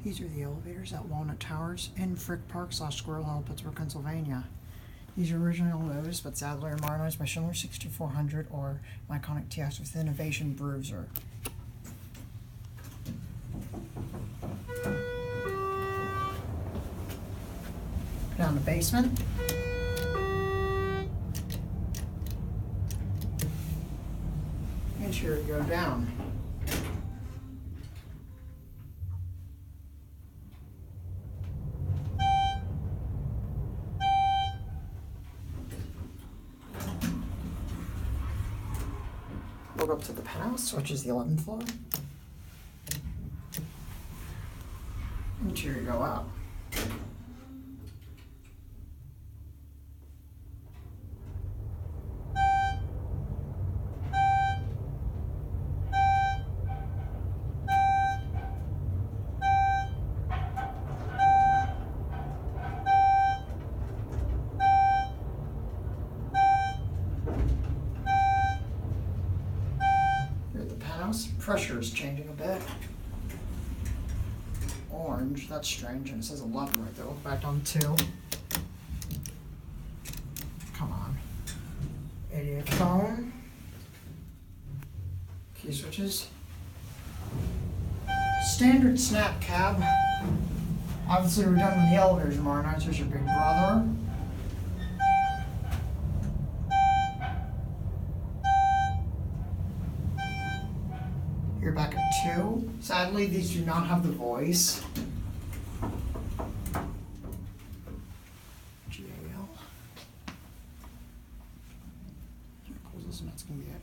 These are the elevators at Walnut Towers in Frick Park / Squirrel Hill, Pittsburgh, Pennsylvania. These are originally Otis, but sadly are modernized by Schindler 6400 or my iconic TX with Innovation Bruiser. Down the basement. And here we go down. Look up to the penthouse, which is the 11th floor. And here you go out. Pressure is changing a bit. Orange, that's strange, and it says 11 right there. Look back down 2. Come on. 88 phone. Key switches. Standard SnapCab. Obviously we're done with the elevators tomorrow night. Here's your big brother. You're back at 2. Sadly, these do not have the voice. GAL. Close this and that's going to be it.